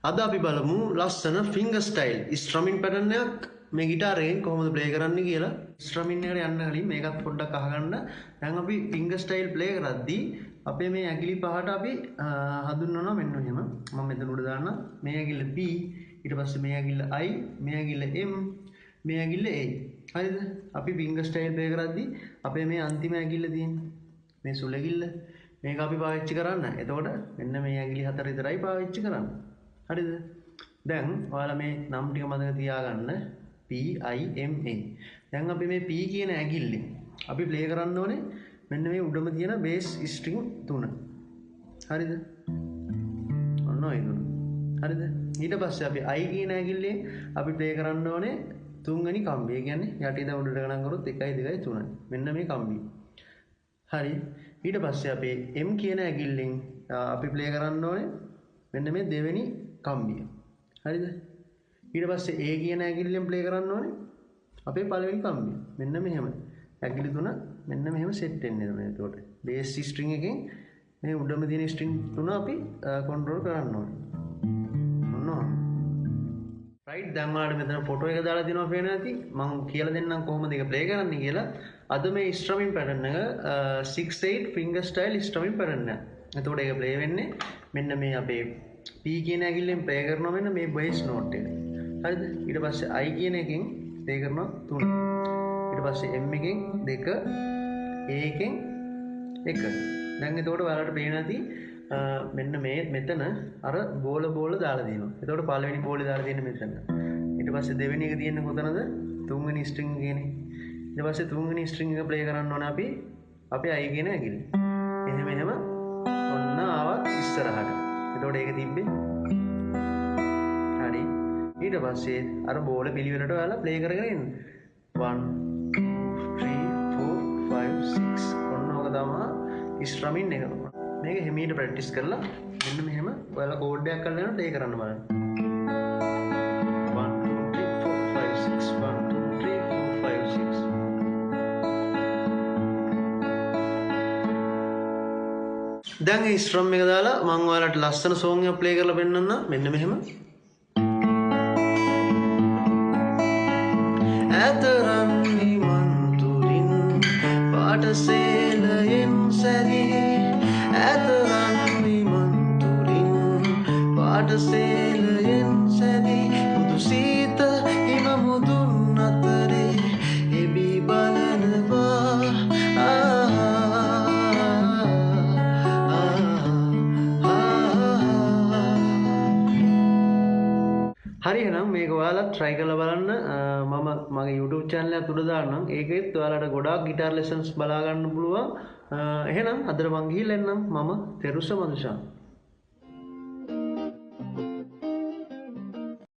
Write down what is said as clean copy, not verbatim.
අද අපි බලමු ලස්සන ෆිංගර් ස්ටයිල් ස්ට්‍රමින් පැටර්න් එකක් මේ ගිටාරයෙන් කොහොමද ප්ලේ කරන්නේ කියලා. ස්ට්‍රමින් එකට යන්න කලින් මේකත් පොඩ්ඩක් අහගන්න. දැන් අපි ෆිංගර් ස්ටයිල් ප්ලේ කරද්දී අපේ මේ ඇඟිලි පහට අපි හඳුන්වනවා මෙන්න මෙහෙම. මම මෙතන උඩ දාන්න මේ ඇඟිල්ල P, ඊට පස්සේ මේ ඇඟිල්ල I, මේ ඇඟිල්ල M, මේ ඇඟිල්ල A. හරිද? අපි ෆිංගර් ස්ටයිල් ප්ලේ කරද්දී අපේ මේ අන්තිම ඇඟිල්ල තියෙන්නේ මේ සුළු ඇඟිල්ල. මේක අපි පාවිච්චි කරන්න. එතකොට මෙන්න මේ ඇඟිලි හතර විතරයි පාවිච්චි කරන්න. හරිද? දැන් ඔයාලා මේ නම් ටික මතක තියාගන්න. P I M A. දැන් අපි මේ P කියන ඇඟිල්ලෙන් අපි ප්ලේ කරන්න ඕනේ මෙන්න මේ උඩම තියෙන බේස් ස්ට්‍රින්ග් 3. හරිද? ඔන්න ඔය තුන. හරිද? ඊට පස්සේ අපි I කියන ඇඟිල්ලෙන් අපි ප්ලේ කරන්න ඕනේ තුන්වෙනි කම්බිය. කියන්නේ යටි ඉඳන් උඩට ගණන් කරොත් 1 2 3. මෙන්න මේ කම්බිය. හරි. ඊට පස්සේ අපි M කියන ඇඟිල්ලෙන් අපි ප්ලේ කරන්න ඕනේ මෙන්න මේ දෙවෙනි කම්බිය. හරිද? ඊට පස්සේ A කියන ඇඟිල්ලෙන් ප්ලේ කරන්න ඕනේ අපේ පළවෙනි කම්බිය. මෙන්න මෙහෙම. ඇඟිලි තුන මෙන්න මෙහෙම සෙට් වෙන්නේ නේද? එතකොට බේස් ස්ට්‍රින්ග් එකෙන් මේ උඩම තියෙන ස්ට්‍රින්ග් තුන අපි කන්ට්‍රෝල් කරන්න ඕනේ. ඔන්න. රයිට්, දැන් ඔයාලට මෙතන ෆොටෝ එක දාලා දෙනවා පේන ඇති. මම කියලා දෙන්නම් කොහොමද ඒක ප්ලේ කරන්නේ කියලා. අද මේ ස්ට්‍රමින් පැටර්න් එක 6/8 finger style ස්ට්‍රමින් පැටර්න් එක. එතකොට ඒක ප්ලේ වෙන්නේ මෙන්න මේ අපේ P කියන ඇඟිල්ලෙන් ප්ලේ කරනවා මෙන්න මේ බේස් නෝට් එක. හරිද? ඊට පස්සේ I කියන එකෙන් ප්ලේ කරනවා 3. ඊට පස්සේ M එකෙන් 2, A එකෙන් 1. දැන් එතකොට ඔයාලට පේන ඇති මෙන්න මේ මෙතන අර බෝල දාලා දෙනවා. එතකොට පළවෙනි බෝලේ දාලා තියෙන්නේ මෙතන. ඊට පස්සේ දෙවෙනි එක තියෙන්නේ කොතනද? තුන්වෙනි ස්ට්‍රින්ග් එකේනේ. ඊට පස්සේ තුන්වෙනි ස්ට්‍රින්ග් එක ප්ලේ කරන්න ඕනේ අපි අපේ I කියන ඇඟිල්ල. එහෙම ඔන්න ආවත් ඉස්සරහට. එතකොට ඒක තිබ්බේ. හරි. ඊට පස්සේ අර බෝල පිළිවෙලට ඔයාලා ප්ලේ කරගෙන ඉන්න. 1 2 3 4 5 6 ඔන්න ඔක තමයි ස්ට්‍රමින් එක. මේක හිමීට ප්‍රැක්ටිස් කරලා මෙන්න මෙහෙම ඔයාලා කෝඩ් එකක් කරලා යන ප්ලේ කරන්න බලන්න. 1 2 3 4 5 6 1 2 3 4 5 6. දැන් මේ ස්ට්‍රම් එක දාලා මම ඔයාලට ලස්සන සෝන් එකක් ප්ලේ කරලා පෙන්නන්න. මෙන්න මෙහෙම. ඇතරන් නිමන්තුරින් පාටසේලයෙන් සැදී ඇතරන් නිමන්තුරින් පාටසේලයෙන් සැදී මුදු සීත හිම මුදුන් අතරේ එබී බලනවා. හරි, එහෙනම් මේක ඔයාලා try කරලා බලන්න. මම මගේ YouTube channel එක උඩ දාන්නම්. ඒකෙත් ඔයාලට ගොඩාක් guitar lessons බලා ගන්න පුළුවන්. එහෙනම් අදට මං ගිහිල්ලා එන්නම්. මම තෙරුස මදුෂා.